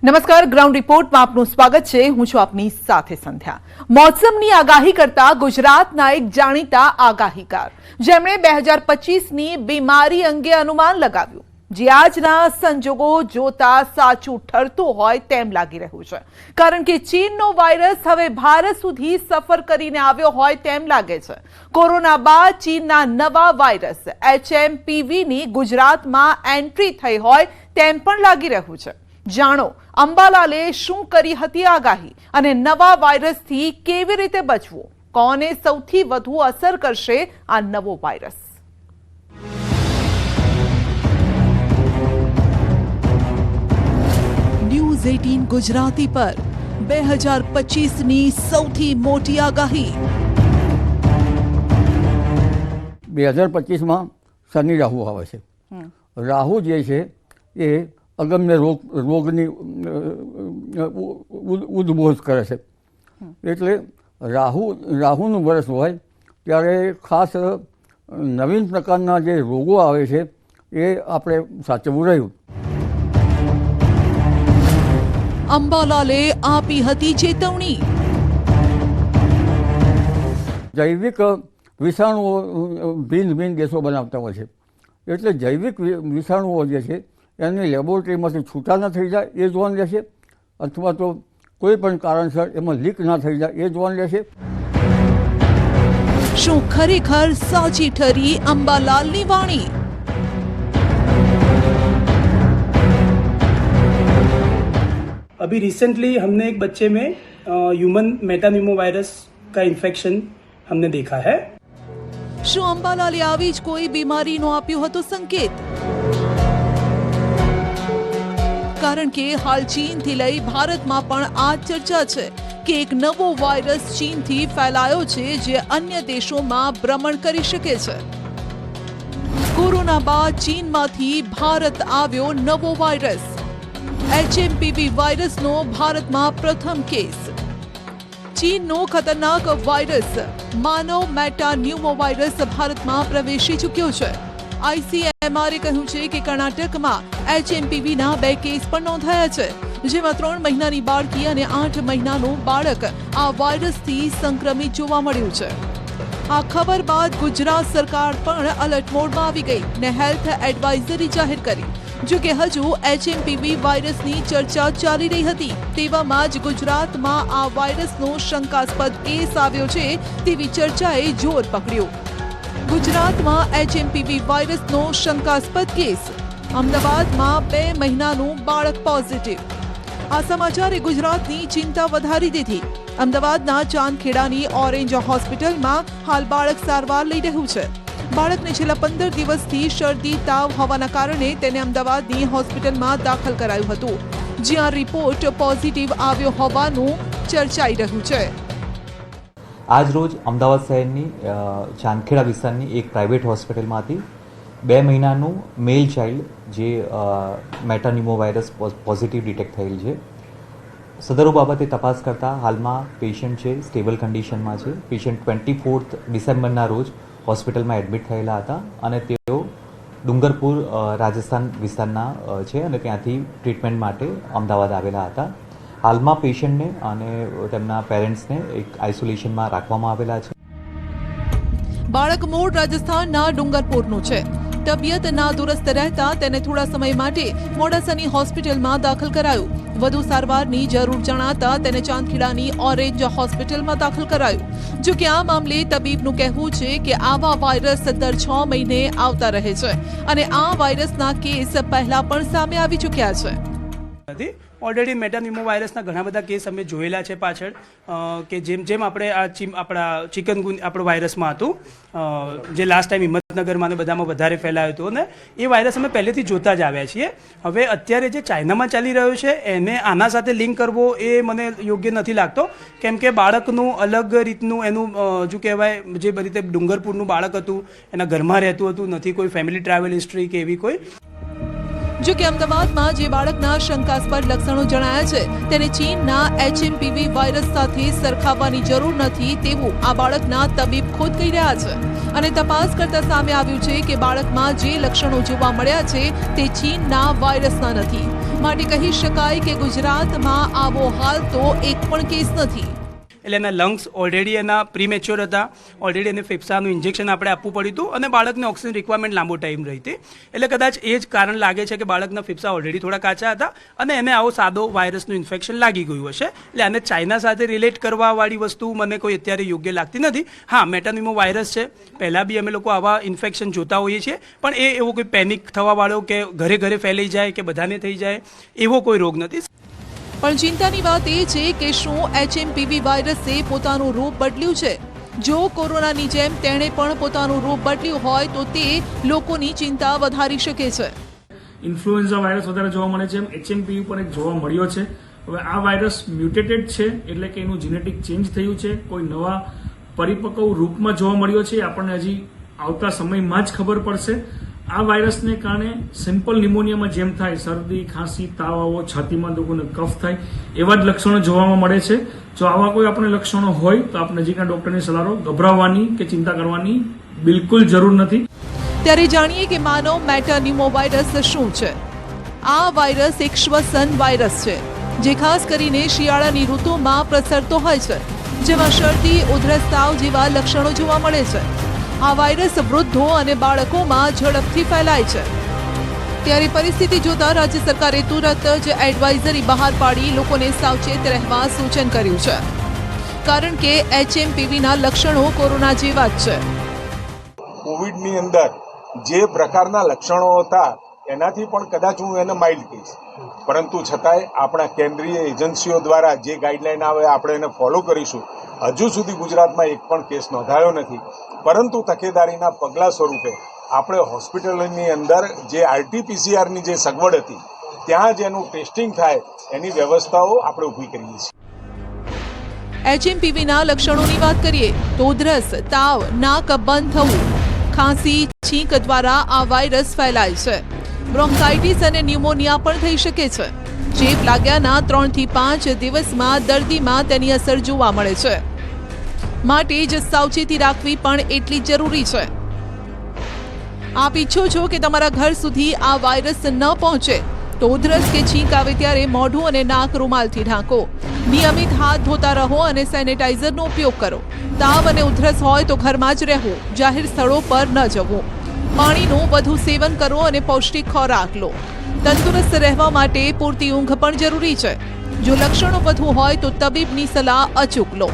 નમસ્કાર, ગ્રાઉન્ડ રિપોર્ટમાં આપનું સ્વાગત છે। હું છું આપની સાથે સંધ્યા। મોસમની આગાહી કરતા ગુજરાતના એક જાણીતા આગાહીકાર જેમણે 2025ની બીમારી અંગે અનુમાન લગાવ્યું, જે આજના સંજોગો જોતા સાચું ઠરતું હોય તેમ લાગી રહ્યું છે, કારણ કે ચીનનો વાયરસ હવે ભારત સુધી સફર કરીને આવ્યો હોય તેમ લાગે છે। કોરોના બાદ ચીનના નવા વાયરસ HMPVની ગુજરાતમાં એન્ટ્રી થઈ હોય તેમ પણ લાગી રહ્યું છે। જાણો અંબાલાલે શું કરી હતી આગાહી અને નવા વાયરસથી કેવી રીતે બચવું, કોને સૌથી વધુ અસર કરશે આ નવો વાયરસ। ન્યૂઝ 18 ગુજરાતી પર 2025ની સૌથી મોટી આગાહી। 2025માં શનિ રાહુ આવે છે। રાહુ જે છે એ અગમ્ય રોગની ઉદ્બોધ કરે છે, એટલે રાહુનું વર્ષ હોય ત્યારે ખાસ નવીન પ્રકારના જે રોગો આવે છે એ આપણે સાચવવું રહ્યું। અંબાલાલે આપી હતી ચેતવણી। જૈવિક વિષાણુઓ ભિન્ન દેશો બનાવતા હોય છે, એટલે જૈવિક વિષાણુઓ જે છે એની લેબોરેટરીમાંથી છૂટા ન થઈ જાય એ જોવાનું રહેશે, અથવા તો કોઈ પણ કારણસર એમાં લીક ના થઈ જાય એ જોવાનું રહેશે। શું ખરેખર સાચી ઠરી અંબાલાલની વાણી? अभी रिसेंटली हमने एक बच्चे में ह्यूमन मेटानिमोवायरस का इन्फेक्शन हमने देखा है। શું અંબાલાલે આવી જ કોઈ બીમારીનો આપ્યો હતો સંકેત? કારણ કે હાલ ચીનથી લઈ ભારતમાં પણ આ ચર્ચા છે કે એક નવો વાયરસ ચીનથી ફેલાયો છે, જે અન્ય દેશોમાં ભ્રમણ કરી શકે છે। કોરોના બાદ ચીનમાંથી ભારત આવ્યો નવો વાયરસ। HMPV વાયરસનો ભારતમાં પ્રથમ કેસ। ચીનનો ખતરનાક વાયરસ માનવ મેટાન્યુમો વાયરસ ભારતમાં પ્રવેશી ચૂક્યો છે। ICMR કહ્યું છે કે કર્ણાટકમાં HMPVના 2 કેસ પણ નોંધાયા છે, જેમાં 3 મહિનાની બાળકી અને 8 મહિનાનું બાળક આ વાયરસથી સંક્રમિત જોવા મળ્યું છે। આ ખબર બાદ ગુજરાત સરકાર પણ એલર્ટ મોડમાં આવી ગઈ ને હેલ્થ એડવાઇઝરી જાહેર કરી। જો કે હજુ HMPV વાયરસની ચર્ચા ચાલી રહી હતી, તેવામાં જ ગુજરાતમાં આ વાયરસનો શંકાસ્પદ કેસ આવ્યો છે તેવી ચર્ચાએ જોર પકડ્યું। ગુજરાતમાં HMPV વાયરસનો શંકાસ્પદ કેસ। અમદાવાદમાં 2 મહિનાનું બાળક પોઝિટિવ। આ સમાચારે ગુજરાતની ચિંતા વધારી દીધી। અમદાવાદના ચાંદખેડાની ઓરેન્જ હોસ્પિટલમાં હાલ બાળક સારવાર લઈ રહ્યું છે। બાળકને છેલ્લા 15 દિવસથી શરદી તાવ હોવાના કારણે તેને અમદાવાદની હોસ્પિટલમાં દાખલ કરાયું હતું, જ્યાં રિપોર્ટ પોઝિટિવ આવ્યો હોવાનું ચર્ચાઈ રહ્યું છે। આજ રોજ અમદાવાદ શહેરની ચાંદખેડા વિસ્તારની એક પ્રાઇવેટ હોસ્પિટલમાંથી 2 મહિનાનું મેલ ચાઇલ્ડ જે મેટાન્યુમો વાયરસ પોઝિટિવ ડિટેક્ટ થયેલ છે। સદરો બાબતે તપાસ કરતાં હાલમાં પેશન્ટ છે સ્ટેબલ કન્ડિશનમાં છે। પેશન્ટ 24 ડિસેમ્બરના રોજ હોસ્પિટલમાં એડમિટ થયેલા હતા અને તેઓ ડુંગરપુર રાજસ્થાન વિસ્તારના છે અને ત્યાંથી ટ્રીટમેન્ટ માટે અમદાવાદ આવેલા હતા। હાલમાં પેશન્ટને અને તેમના પેરેન્ટ્સને એક આઇસોલેશનમાં રાખવામાં આવેલા છે। બાળક મૂળ રાજસ્થાનના ડુંગરપુરનું છે। તબિયત નાદુરસ્ત રહેતા તેને થોડા સમય માટે મોડાસાની હોસ્પિટલમાં દાખલ કરાયું। વધુ સારવારની જરૂર જણાતા તેને ચાંદખેડાની ઓરેન્જ હોસ્પિટલમાં દાખલ કરાયું। જો કે આ મામલે તબીબનું કહેવું છે કે આવા વાયરસ દર 6 મહિને આવતા રહે છે અને આ વાયરસના કેસ પહેલા પણ સામે આવી ચૂક્યા છે। ઓલરેડી મેટાનિમો વાયરસના ઘણા બધા કેસ અમે જોયેલા છે પાછળ, કે જેમ આપણે આપણા ચિકનગુન આપણો વાયરસમાં હતું, જે લાસ્ટ ટાઈમ હિંમતનગરમાં અને બધામાં વધારે ફેલાયું હતું, અને એ વાયરસ અમે પહેલેથી જોતા જ આવ્યા છીએ। હવે અત્યારે જે ચાઇનામાં ચાલી રહ્યો છે એને આના સાથે લિંક કરવો એ મને યોગ્ય નથી લાગતો, કેમ કે બાળકનું અલગ રીતનું એનું શું કહેવાય, જે બધી રીતે ડુંગરપુરનું બાળક હતું એના ઘરમાં રહેતું હતું, નથી કોઈ ફેમિલી ટ્રાવેલ હિસ્ટ્રી કે એવી કોઈ। જો કે અમદાવાદમાં જે બાળકના શંકાસ્પદ લક્ષણો જણાયા છે તેને ચીનના HMPV વાયરસ સાથે સરખાવવાની જરૂર નથી તેવું આ બાળકના તબીબ ખુદ કહી રહ્યા છે। અને તપાસ કરતા સામે આવ્યું છે કે બાળકમાં જે લક્ષણો જોવા મળ્યા છે તે ચીનના વાયરસના નથી। માટે કહી શકાય કે ગુજરાતમાં આવો હાલ તો એક પણ કેસ નથી. એટલે એના લંગ્સ ઓલરેડી એના પ્રીમેચ્યોર હતા, ઓલરેડી એને ફેફસાનું ઇન્જેક્શન આપણે આપવું પડ્યું હતું અને બાળકને ઓક્સિજન રિક્વાયરમેન્ટ લાંબો ટાઈમ રહી હતી. એટલે કદાચ એ જ કારણ લાગે છે કે બાળકના ફેફસા ઓલરેડી થોડા કાચા હતા અને એને આવો સાદો વાયરસનું ઇન્ફેક્શન લાગી ગયું હશે. એટલે આને ચાઇના સાથે રિલેટ કરવાવાળી વસ્તુ મને કોઈ અત્યારે યોગ્ય લાગતી નથી. હા, મેટાનિમો વાયરસ છે, પહેલાં બી અમે લોકો આવા ઇન્ફેક્શન જોતા હોઈએ છીએ, પણ એ એવો કોઈ પેનિક થવાવાળો કે ઘરે ઘરે ફેલાઈ જાય કે બધાને થઈ જાય એવો કોઈ રોગ નથી. પણ ચિંતાની વાત એ છે કે શું HMPV વાયરસે પોતાનું રૂપ બદલ્યું છે? જો કોરોનાની જેમ તેણે પણ પોતાનું રૂપ બદલ્યું હોય તો તે લોકોની ચિંતા વધારી શકે છે. ઇન્ફ્લુએન્ઝા વાયરસ વધારે જોવા મળે છે, એમ HMPV પણ એક જોવા મળ્યો છે. હવે આ વાયરસ મ્યુટેટેડ છે, એટલે કે એનું જીનેટિક ચેન્જ થયું છે, કોઈ નવા પરિપક્વ રૂપમાં જોવા મળ્યો છે. આપણને હજી આવતા સમયમાં જ ખબર પડશે. આ વાયરસને કારણે સિમ્પલ નિમોનિયામાં જેમ થાય, શરદી, ખાંસી, તાવ આવો, છાતીમાં દુખો, કફ થાય, એવા જ લક્ષણો જોવામાં મળે છે. જો આવા કોઈ આપણે લક્ષણો હોય તો આપ નજીકના ડોક્ટરની સલાહ લો. ગભરાવાની કે ચિંતા કરવાની બિલકુલ જરૂર નથી. ત્યારે જાણીએ કે માનવ મેટાનિમો વાયરસ શું છે. આ વાયરસ એક શ્વસન વાયરસ છે જે ખાસ કરીને શિયાળાની ઋતુમાં પ્રસરતો હોય છે, જેમાં શરદી, ઉધરસ, તાવ જેવા લક્ષણો જોવા મળે છે. આ વાયરસ વૃદ્ધો અને બાળકોમાં ઝડપથી ફેલાય છે. ત્યારે પરિસ્થિતિ જોતા રાજ્ય સરકારે તુરંત જ એડવાઇઝરી બહાર પાડી લોકોને સાવચેત રહેવા સૂચન કર્યું છે, કારણ કે HMPVના લક્ષણો કોરોના જેવા જ છે. કોવિડની અંદર જે પ્રકારના લક્ષણો હતા એનાથી પણ કદાચ હું એને માઇલ્ડ કહીશ, પરંતુ છતાંય આપણા કેન્દ્રીય એજન્સીઓ દ્વારા જે ગાઈડલાઈન આવે આપણે એને ફોલો કરીશું. હજુ સુધી ગુજરાતમાં એક પણ કેસ નોંધાયો નથી, પરંતુ તકેદારીના પગલાં સ્વરૂપે આપણે હોસ્પિટલોની અંદર જે RT-PCR જે સગવડ હતી ત્યાં જ એનું ટેસ્ટિંગ થાય એની વ્યવસ્થાઓ આપણે ઊભી કરીએ છીએ. HMPVના લક્ષણોની વાત કરીએ તો ઉધરસ, તાવ, નાક બંધ થવું, ખાંસી, છીંક દ્વારા આ વાયરસ ફેલાય છે. બ્રોન્કાઇટિસ અને ન્યુમોનિયા પણ થઈ શકે છે. ચેપ લાગ્યાના 3 થી 5 દિવસમાં દર્દીમાં તેની અસર જોવા મળે છે. માટે જ સાવચેતી રાખવી પણ એટલી જરૂરી છે. આપ ઈચ્છો છો કે તમારા ઘર સુધી આ વાયરસ ન પહોંચે તો ઉધરસ કે છીંક આવે ત્યારે મોઢું અને નાક રૂમાલથી ઢાંકો. નિયમિત હાથ ધોતા રહો અને સેનેટાઇઝરનો ઉપયોગ કરો. તાવ અને ઉધરસ હોય તો ઘરમાં જ રહેવું, જાહેર સ્થળો પર ન જવું. પાણીનું વધુ સેવન કરો અને પૌષ્ટિક ખોરાક લો. તંદુરસ્ત રહેવા માટે પૂરતી ઊંઘ પણ જરૂરી છે. જો લક્ષણો વધુ હોય તો તબીબની સલાહ અચૂક લો.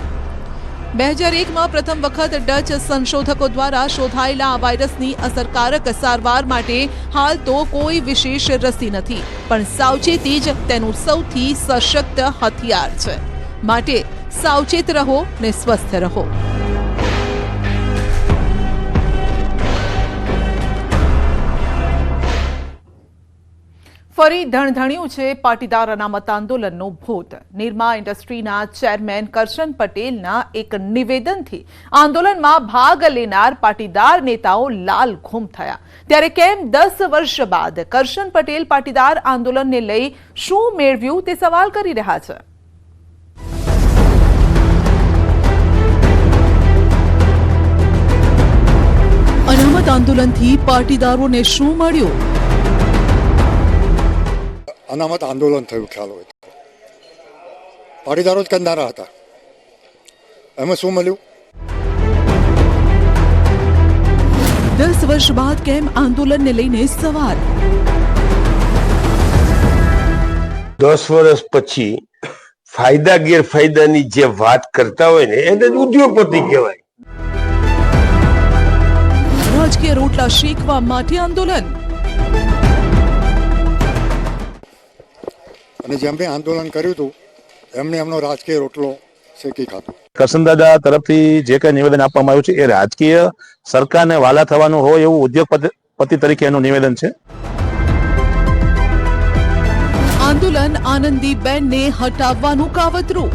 2001માં પ્રથમ વખત ડચ સંશોધકો દ્વારા શોધાયેલા આ વાયરસની અસરકારક સારવાર માટે હાલ તો કોઈ વિશેષ રસી નથી, પણ સાવચેતી જ તેનું સૌથી સશક્ત હથિયાર છે. માટે સાવચેત રહો ને સ્વસ્થ રહો. ફરી ધણધણ્યું છે પાટીદાર અનામત આંદોલનનું ભૂત. નિરમા ઇન્ડસ્ટ્રીના ચેરમેન કરશન પટેલના એક નિવેદનથી આંદોલનમાં ભાગ લેનાર પાટીદાર નેતાઓ લાલઘૂમ થયા. ત્યારે કેમ 10 વર્ષ બાદ કરશન પટેલ પાટીદાર આંદોલનને લઈ શું મેળવ્યું તે સવાલ કરી રહ્યા છે. અનામત આંદોલનથી પાટીદારોને શું મળ્યું? અનામત આંદોલન થયું, ખ્યાલ હોય તો પાટીદારો જ કરનારા હતા. એમાં શું મળ્યું? 10 વર્ષ બાદ કેમ આંદોલનને લઈને સવાલ. 10 વર્ષ પછી ફાયદા ગેરફાયદાની જે વાત કરતા હોય ને એને જ ઉદ્યોગપતિ કહેવાય. રાજકીય રોટલા શેકવા માટે આંદોલન. અને જેમ મેં આંદોલન કર્યું હતું એમને એમનો રાજકીય રોટલો શેકી ખાધો. કરશનદાદા તરફથી જે કંઈ નિવેદન આપવામાં આવ્યું છે એ રાજકીય સરકારને વાલા થવાનું હોય એવું ઉદ્યોગપતિ તરીકે એનું નિવેદન છે. આંદોલન આનંદીબેનને હટાવવાનું કાવતરું.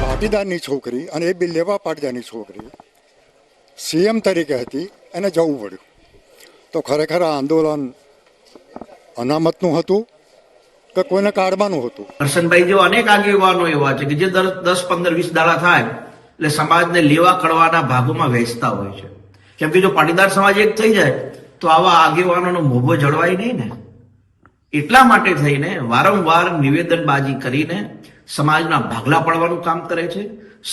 પાટીદારની છોકરી અને એ બી લેવા પાટીદારની છોકરી CM તરીકે હતી, એને જવું પડ્યું. તો ખરેખર આ આંદોલન અનામતનું હતું કે કોઈને કાઢવાનું હતું? કરશનભાઈ જેવા અનેક આગેવાનો એવા છે કે જે 10, 15, 20 દાડા થાય એટલે સમાજને લેવા કડવાના ભાગોમાં વહેંચતા હોય છે. કેમ કે જો પાટીદાર સમાજ એક થઈ જાય તો આવા આગેવાનોનો મોભો જળવાય નહીં ને. એટલા માટે થઈને વારંવાર નિવેદનબાજી કરીને સમાજના ભાગલા પાડવાનું કામ કરે છે,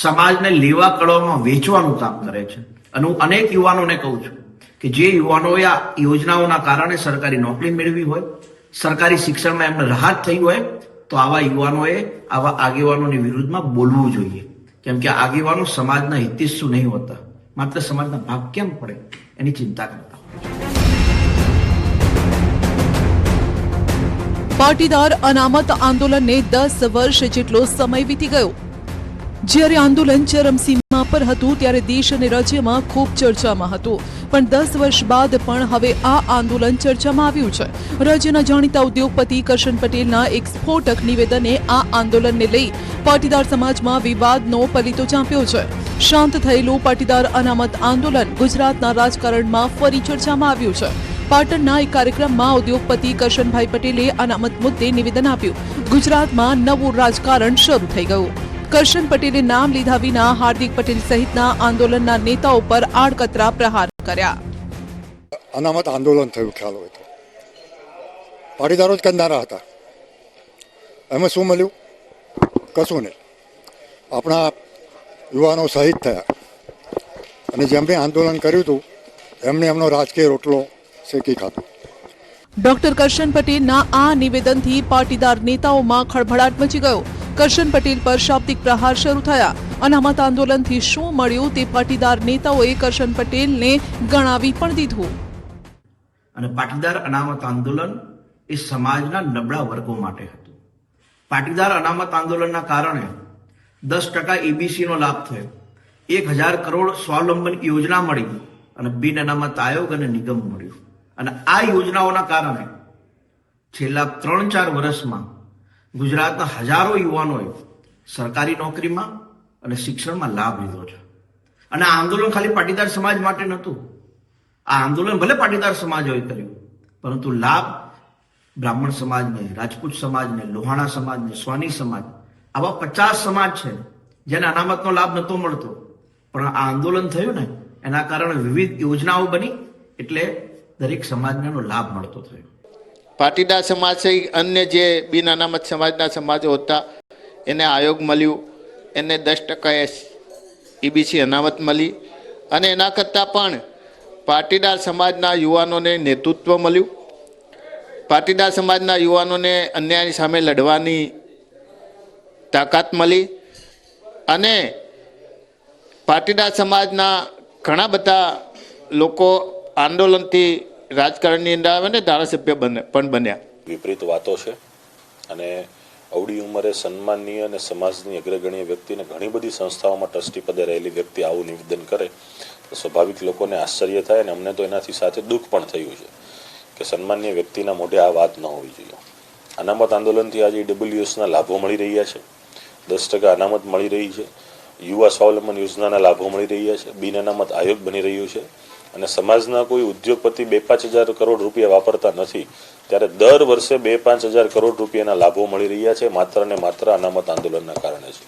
સમાજને લેવા કળવામાં વેચવાનું કામ કરે છે. અને હું અનેક યુવાનોને કહું છું કે જે યુવાનોએ આ યોજનાઓના કારણે સરકારી નોકરી મેળવી હોય, સરકારી શિક્ષણમાં એમને રાહત થઈ હોય, તો આવા યુવાનોએ આવા આગેવાનોની વિરુદ્ધમાં બોલવું જોઈએ. કેમ કે આગેવાનો સમાજના હિતેચ્છુ નહીં હોતા, માત્ર સમાજના ભાગ કેમ પડે એની ચિંતા કરતા હોય. પાટીદાર અનામત આંદોલનને 10 વર્ષ જેટલો સમય વીતી ગયો. જ્યારે આંદોલન ચરમસીમા પર હતું ત્યારે દેશ અને રાજ્યમાં ખૂબ ચર્ચામાં હતું, પણ 10 વર્ષ બાદ પણ હવે આ આંદોલન ચર્ચામાં આવ્યું છે. રાજ્યના જાણીતા ઉદ્યોગપતિ કરશન પટેલના એક સ્ફોટક નિવેદને આ આંદોલનને લઈ પાટીદાર સમાજમાં વિવાદનો પલીતો ચાંપ્યો છે. શાંત થયેલું પાટીદાર અનામત આંદોલન ગુજરાતના રાજકારણમાં ફરી ચર્ચામાં આવ્યું છે. પાટણના એક કાર્યક્રમમાં ઉદ્યોગપતિ કરશનભાઈ પટેલે અનામત મુદ્દે નિવેદન આપ્યું. ગુજરાતમાં નવું રાજકારણ શરૂ થઈ ગયું. કરશન પટેલે નામ લીધા વિના હાર્દિક પટેલ સહિતના આંદોલનના નેતાઓ પર આડકતરા પ્રહાર કર્યા. અનામત આંદોલન થયું ખ્યાલ હોય તો પાટીદારો જ કરનારા હતા. એમાં શું મળ્યું? કશું નહીં. આપણા યુવાનો શહીદ થયા અને જેમણે આંદોલન કર્યું હતું એમને એમનો રાજકીય રોટલો શેકી ખાધો. ડોક્ટર કરશન પટેલના આ નિવેદનથી પાટીદાર નેતાઓમાં ખળભળાટ મચી ગયો. કરશન પટેલ પર શાબ્દિક પ્રહાર શરૂ થયા. અનામત આંદોલનથી શું મળ્યું તે પાટીદાર નેતાઓએ કરશન પટેલને ગણાવી પણ દીધું. અને પાટીદાર અનામત આંદોલન એ સમાજના નબળા વર્ગો માટે હતું. પાટીદાર અનામત આંદોલનના કારણે 10% EBC નો લાભ થયો, 1000 કરોડ સ્વાવલંબન યોજના મળી અને બિન અનામત આયોગ અને નિગમ મળ્યું. અને આ યોજનાઓના કારણે છેલ્લા 3-4 વર્ષમાં ગુજરાતના હજારો યુવાનોએ સરકારી નોકરીમાં અને શિક્ષણમાં લાભ લીધો છે. અને આ આંદોલન ખાલી પાટીદાર સમાજ માટે નહોતું. આ આંદોલન ભલે પાટીદાર સમાજોએ કર્યું, પરંતુ લાભ બ્રાહ્મણ સમાજને, રાજપૂત સમાજને, લોહાણા સમાજને, સ્વાની સમાજ, આવા 50 સમાજ છે જેને અનામતનો લાભ નહોતો મળતો. પણ આ આંદોલન થયું ને એના કારણે વિવિધ યોજનાઓ બની, એટલે દરેક સમાજને એનો લાભ મળતો થયો. પાટીદાર સમાજ સહિત અન્ય જે બિન અનામત સમાજના સમાજો હતા એને આયોગ મળ્યું, એને 10% EBC અનામત મળી. અને એના કરતાં પણ પાટીદાર સમાજના યુવાનોને નેતૃત્વ મળ્યું. પાટીદાર સમાજના યુવાનોને અન્યાયની સામે લડવાની તાકાત મળી. અને પાટીદાર સમાજના ઘણા બધા લોકો આંદોલનથી રાજકારણની અંદર આવે ને ધારાસભ્ય પણ બન્યા. વિપરીત વાતો છે અને અવળી ઉંમરે સન્માનનીય અને સમાજની અગ્રગણ્ય વ્યક્તિને ઘણી બધી સંસ્થાઓમાં ટ્રસ્ટી પદે રહેલી વ્યક્તિ આવું નિવેદન કરે તો સ્વાભાવિક લોકોને આશ્ચર્ય થાય. અને અમને તો એનાથી સાથે દુઃખ પણ થયું છે કે સન્માનનીય વ્યક્તિના મોઢે આ વાત ન હોવી જોઈએ. અનામત આંદોલનથી આજે EWSના લાભો મળી રહ્યા છે, 10% અનામત મળી રહી છે, યુવા સ્વાવલંબન યોજનાના લાભો મળી રહ્યા છે, બિન અનામત આયોગ બની રહ્યું છે. અને સમાજના કોઈ ઉદ્યોગપતિ 2-5 હજાર કરોડ રૂપિયા વાપરતા નથી, ત્યારે દર વર્ષે 2-5 હજાર કરોડ રૂપિયાના લાભો મળી રહ્યા છે માત્ર ને માત્ર અનામત આંદોલનના કારણે છે.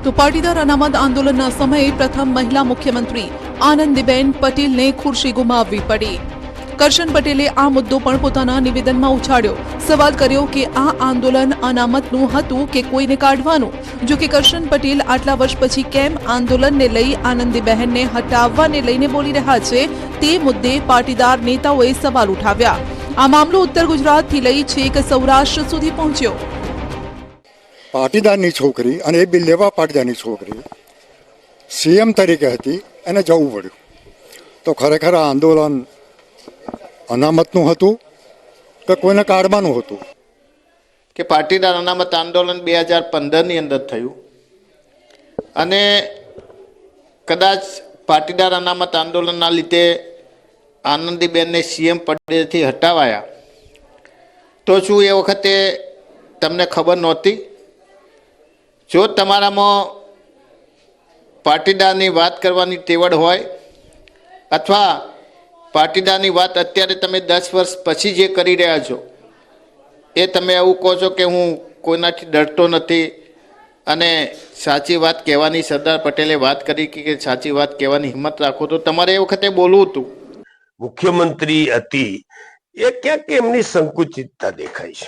તો પાટીદાર અનામત આંદોલનના સમયે પ્રથમ મહિલા મુખ્યમંત્રી આનંદીબેન પટેલને ખુરશી ગુમાવવી પડી. કરશન પટેલે આ મુદ્દો પણ પોતાના નિવેદનમાં ઉછાળ્યો. સવાલ કર્યો કે આ આંદોલન અનામતનું હતું કે કોઈને કાઢવાનું. જો કે કરશન પટેલ આટલા વર્ષ પછી કેમ આંદોલનને લઈ આનંદીબહેનને હટાવવાને લઈને બોલી રહ્યા છે તે મુદ્દે પાટીદાર નેતાઓએ સવાલ ઉઠાવ્યા. આ મામલો ઉત્તર ગુજરાતથી લઈ છેક સૌરાષ્ટ્ર સુધી પહોંચ્યો. પાટીદારની છોકરી અને એ બી લેવા પાટીદારની છોકરી CM તરીકે હતી, એને જવું પડ્યું. તો ખરેખર આ આંદોલન અનામતનું હતું કે કોઈને કાઢવાનું હતું? કે પાટીદાર અનામત આંદોલન 2015ની અંદર થયું અને કદાચ પાટીદાર અનામત આંદોલનના લીધે આનંદીબેનને CM પદેથી હટાવાયા તો શું એ વખતે તમને ખબર નહોતી? જો તમારામાં પાટીદારની વાત કરવાની તેવડ હોય અથવા પાટીદારની વાત અત્યારે તમે 10 વર્ષ પછી જે કરી રહ્યા છો એ તમે એવું કહો છો કે હું કોઈનાથી ડરતો નથી અને સાચી વાત કહેવાની સરદાર પટેલે વાત કરી કે સાચી વાત કહેવાની હિંમત રાખો, તો તમારે એ વખતે બોલવું હતું. મુખ્યમંત્રી હતી એ ક્યાંક એમની સંકુચિતતા દેખાય છે.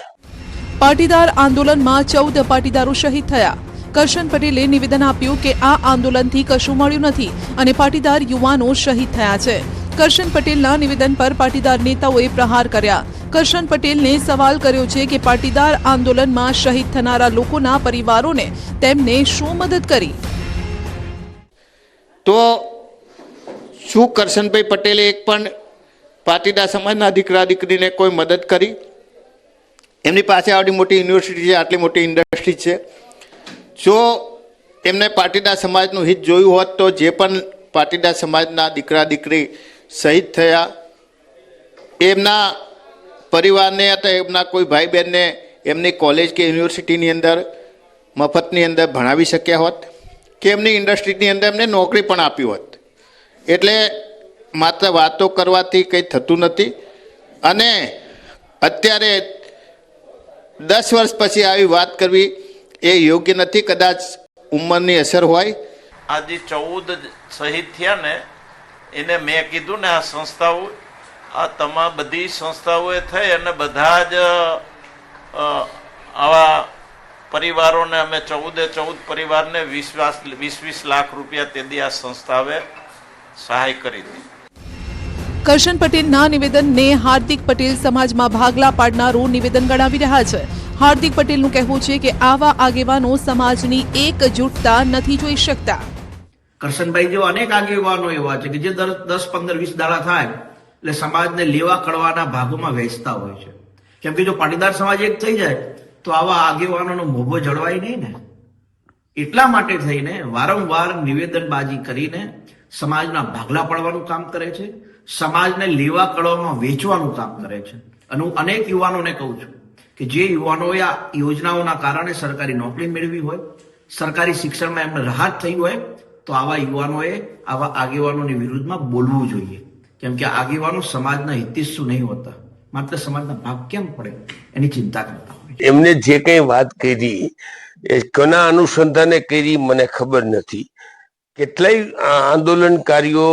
પાટીદાર આંદોલનમાં 14 પાટીદારો શહીદ થયા. કરશન પટેલે નિવેદન આપ્યું કે આ આંદોલનથી કશું મળ્યું નથી અને પાટીદાર યુવાનો શહીદ થયા છે. કરશન પટેલના નિવેદન પર પાટીદાર નેતાઓએ પ્રહાર કર્યા. કરશન પટેલને સવાલ કર્યો છે કે પાટીદાર આંદોલનમાં શહીદ થનારા લોકોના પરિવારોને તેમને શું મદદ કરી? તો શું કરશનભાઈ પટેલે એક પણ પાટીદાર સમાજના દીકરા દીકરીને કોઈ મદદ કરી? એમની પાસે આવડી મોટી યુનિવર્સિટી છે, આટલી મોટી ઇન્ડસ્ટ્રી છે. જો એમને પાટીદાર સમાજનું હિત જોયું હોત તો જે પણ પાટીદાર સમાજના દીકરા દીકરી શહીદ થયા એમના પરિવારને અથવા એમના કોઈ ભાઈ બહેનને એમની કોલેજ કે યુનિવર્સિટીની અંદર મફતની અંદર ભણાવી શક્યા હોત કે એમની ઇન્ડસ્ટ્રીની અંદર એમને નોકરી પણ આપી હોત. એટલે માત્ર વાતો કરવાથી કંઈ થતું નથી અને અત્યારે 10 વર્ષ પછી આવી વાત કરવી એ યોગ્ય નથી. કદાચ ઉંમરની અસર હોય. આજે 14 શહીદ થયા ને એને મેં કીધું ને આ સંસ્થાઓ આ તમામ બધી સંસ્થાઓએ થઈ અને બધા જ આવા પરિવારોને અમે 14 પરિવારને 20 લાખ રૂપિયા તેથી આ સંસ્થાએ સહાય કરી હતી. કરશન પટેલના નિવેદનને હાર્દિક પટેલ સમાજમાં ભાગલા પાડનારું નિવેદન ગણાવી રહ્યા છે. હાર્દિક પટેલનું કહેવું છે કે આવા આગેવાનો સમાજની એકજૂટતા નથી જોઈ શકતા. કરશનભાઈ જેવા અનેક આગેવાનો એવા છે કે જે 10, 15, 20 દાડા થાય એટલે સમાજને લેવા કળવાના ભાગોમાં વહેંચતા હોય છે. કેમ કે જો પાટીદાર સમાજ એક થઈ જાય તો આવા આગેવાનોનો મોભો જળવાય નહીં ને. એટલા માટે થઈને વારંવાર નિવેદનબાજી કરીને સમાજના ભાગલા પાડવાનું કામ કરે છે, સમાજને લેવા કળવામાં વેચવાનું કામ કરે છે. અને હું અનેક યુવાનોને કહું છું કે જે યુવાનોએ આ યોજનાઓના કારણે સરકારી નોકરી મેળવી હોય, સરકારી શિક્ષણમાં એમને રાહત થઈ હોય તો આવા યુવાનોએ આવા આગેવાનોની વિરુદ્ધમાં બોલવું જોઈએ. કેમ કે આગેવાનો સમાજના હિતેચ્છુ નહીં હોતા, માત્ર સમાજના ભાગ કેમ પડે એની ચિંતા કરતા હોય. એમને જે કઈ વાત કરી એ કોના અનુસંધાને કરી મને ખબર નથી. કેટલાય આંદોલનકારીઓ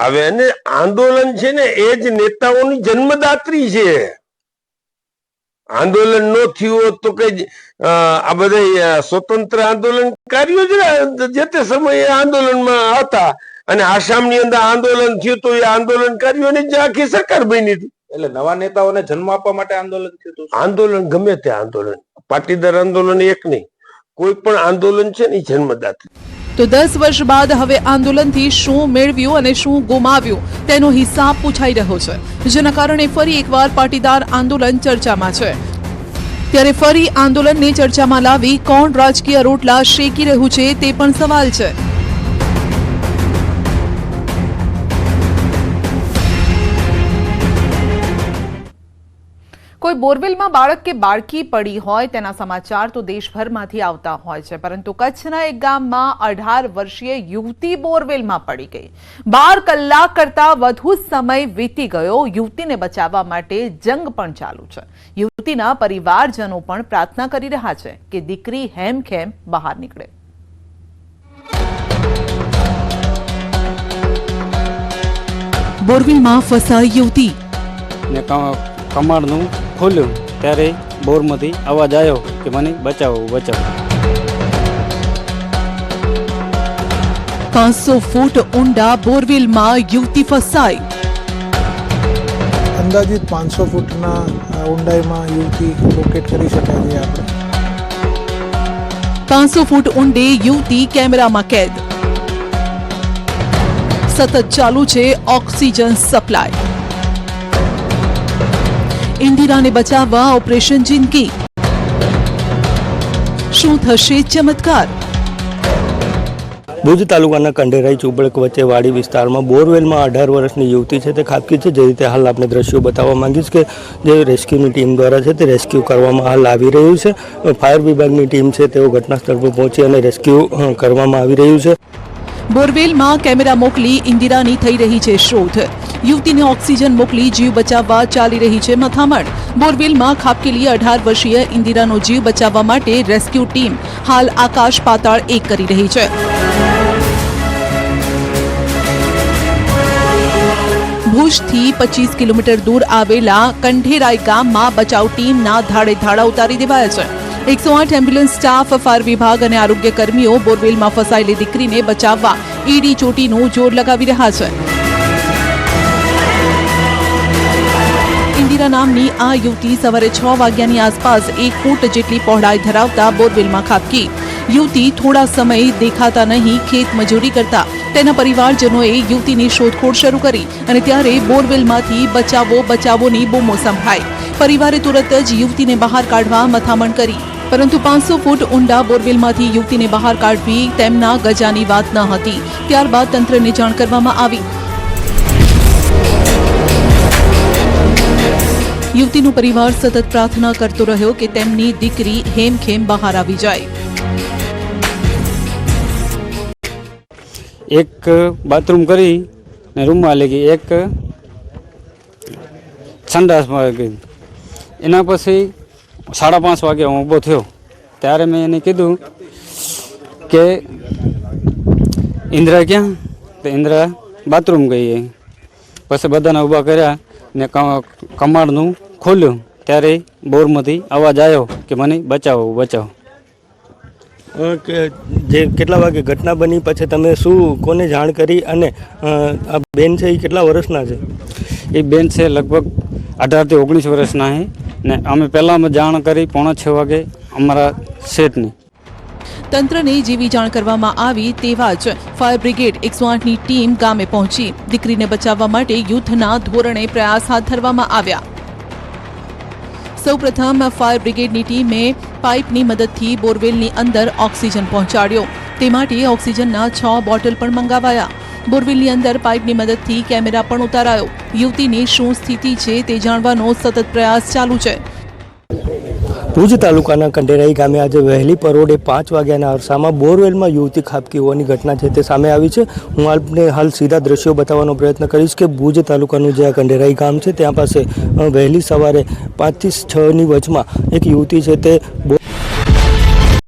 આવે અને આંદોલન છે ને એ જ નેતાઓની જન્મદાત્રી છે. આંદોલન ન થયું હોત તો કઈ આ બધા સ્વતંત્ર આંદોલનકારીઓ જ જે તે સમયે આંદોલનમાં હતા અને આસામની અંદર આંદોલન થયું તો એ આંદોલનકારીઓની જ આખી સરકાર બની હતી. એટલે નવા નેતાઓને જન્મ આપવા માટે આંદોલન થયું હતું. આંદોલન ગમે તે આંદોલન, પાટીદાર આંદોલન એક નહીં, કોઈ પણ આંદોલન છે ને જન્મદાત્રી. તો 10 વર્ષ બાદ હવે આંદોલનથી શું મેળવ્યું અને શું ગુમાવ્યું તેનો હિસાબ પૂછાઈ રહ્યો છે, જેના કારણે ફરી એકવાર પાટીદાર આંદોલન ચર્ચામાં છે. ત્યારે ફરી આંદોલનને ચર્ચામાં લાવી કોણ રાજકીય રોટલા શેકી રહ્યું છે તે પણ સવાલ છે. કોઈ બોરવેલમાં બાળક કે બાળકી પડી હોય તેના સમાચાર તો દેશભરમાંથી આવતા હોય છે, પરંતુ કચ્છના એક ગામમાં 18 વર્ષીય યુવતી બોરવેલમાં પડી ગઈ. 12 કલાક કરતા વધુ સમય વીતી ગયો. યુવતીને બચાવવા માટે જંગ પણ ચાલુ છે. યુવતીના પરિવારજનો પણ પ્રાર્થના કરી રહ્યા છે કે દીકરી હેમખેમ બહાર નીકળે. બોરવેલમાં ફસાઈ યુવતી. કમાડનું ખોલ્યું ત્યારે બોરમાંથી અવાજ આવ્યો કે મને બચાવો બચાવો. 500 ફૂટ ઊંડા બોરવેલમાં યુવતી ફસાઈ. અંદાજિત 500 ફૂટના ઊંડાઈમાં યુવતી લોકેટ કરી શકાય છે આપણે. 500 ફૂટ ઊંડે યુવતી કેમેરામાં કેદ. સતત ચાલુ છે ઓક્સિજન સપ્લાય. ઇન્દિરાને બચાવવા ઓપરેશન જિંદગી. શું થશે ચમત્કાર? ભુજ તાલુકાના કંડેરાઈ ચુબળક વચ્ચે વાડી વિસ્તારમાં બોરવેલમાં 18 વર્ષની યુવતી છે તે ખાબકી છે. જે રીતે હાલ આપણે દ્રશ્યો બતાવવા માંગીશ કે જે રેસ્ક્યુની ટીમ દ્વારા છે તે રેસ્ક્યુ કરવામાં હાલ આવી રહ્યું છે. ફાયર વિભાગની ટીમ છે તેઓ ઘટના સ્થળ પર પહોંચી અને રેસ્ક્યુ કરવામાં આવી રહ્યું છે. બોરવેલમાં કેમેરા મોકલી ઇન્દિરાની થઈ રહી છે શોધ. યુવતીને ઓક્સિજન મોકલી જીવ બચાવવા ચાલી રહી છે મથામણ. બોરવેલમાં ખાબકેલી 18 વર્ષીય ઇન્દિરાનો જીવ બચાવવા માટે રેસ્ક્યુ ટીમ હાલ આકાશ પાતાળ એક કરી રહી છે. ભુજથી 25 કિલોમીટર દૂર આવેલા કંઠેરાઈ ગામમાં બચાવ ટીમના ધાડે ધાડા ઉતારી દેવાયા છે। 108 એમ્બ્યુલન્સ સ્ટાફ, ફાયર વિભાગ અને આરોગ્ય કર્મીઓ બોરવેલમાં ફસાયેલી દીકરીને બચાવવા ઈડી ચોટીનું જોર લગાવી રહ્યા છે। ઇન્દિરા નામની આ યુવતી સવારે 6 વાગ્યાની આસપાસ 1 ફૂટ જેટલી પહોળાઈ ધરાવતા બોરવેલમાં ખાબકી। યુવતી થોડા સમય દેખાતા નહીં ખેત મજૂરી કરતા તેના પરિવારજનોએ યુવતીની શોધખોળ શરૂ કરી અને ત્યારે બોરવેલમાંથી બચાવો બચાવોની બૂમો સંભળાઈ। પરિવારે તુરત જ યુવતીને બહાર કાઢવા મથામણ કરી, પરંતુ 500 ફૂટ ઊંડા બોરવેલમાંથી યુવતીને બહાર કાઢવી તેમના ગજાની વાત ન હતી। ત્યારબાદ તંત્રને જાણ કરવામાં આવી। યુવતીનો પરિવાર સતત પ્રાર્થના કરતો રહ્યો કે તેમની દીકરી હેમખેમ બહાર આવી જાય। એક બાથરૂમ કરી ને રૂમમાં લઈ ગઈ, એક સંડાસમાં ગઈ। એના પછી 5:30 વાગે હું ઊભો થયો ત્યારે મેં એને કીધું કે ઇન્દ્રા ક્યાં? તો ઇન્દ્રા બાથરૂમ ગઈ। પછી બધાને ઊભા કર્યા ને કમાડનું ખોલ્યું ત્યારે બોરમાંથી અવાજ આવ્યો કે મને બચાવો બચાવો। જે કેટલા વાગે ઘટના બની પછી તમે શું કોને જાણ કરી અને આ બેન છે એ કેટલા વર્ષના છે? એ બેન છે લગભગ 18 થી 19 વર્ષના છે ને અમે પહેલાં જાણ કરી 5:45 વાગે અમારા શેઠની। તંત્રને જેવી જાણ કરવામાં આવી તેવા જ ફાયર બ્રિગેડ 108ની ટીમ ગામે પહોંચી દીકરીને બચાવવા માટે યુદ્ધના ધોરણે પ્રયાસ હાથ ધરવામાં આવ્યા। સૌપ્રથમ ફાયર બ્રિગેડની ટીમે પાઇપની મદદથી બોરવેલની અંદર ઓક્સિજન પહોંચાડ્યો। તે માટે ઓક્સિજનના 6 બોટલ પણ મંગાવાયા। બોરવેલની અંદર પાઇપની મદદથી કેમેરા પણ ઉતારાયો। યુવતીની શું સ્થિતિ છે તે જાણવાનો સતત પ્રયાસ ચાલુ છે। ભુજ તાલુકાના કંઠેરાઈ ગામે આજે વહેલી પરોઢે 5 વાગ્યાના અરસામાં બોરવેલમાં યુવતી ખાબકી હોવાની ઘટના છે તે સામે આવી છે। હું આપને હાલ સીધા દ્રશ્યો બતાવવાનો પ્રયત્ન કરીશ કે ભુજ તાલુકાનું જે આ કંઠેરાઈ ગામ છે ત્યાં પાસે વહેલી સવારે 5 થી 6ની વચમાં એક યુવતી છે તે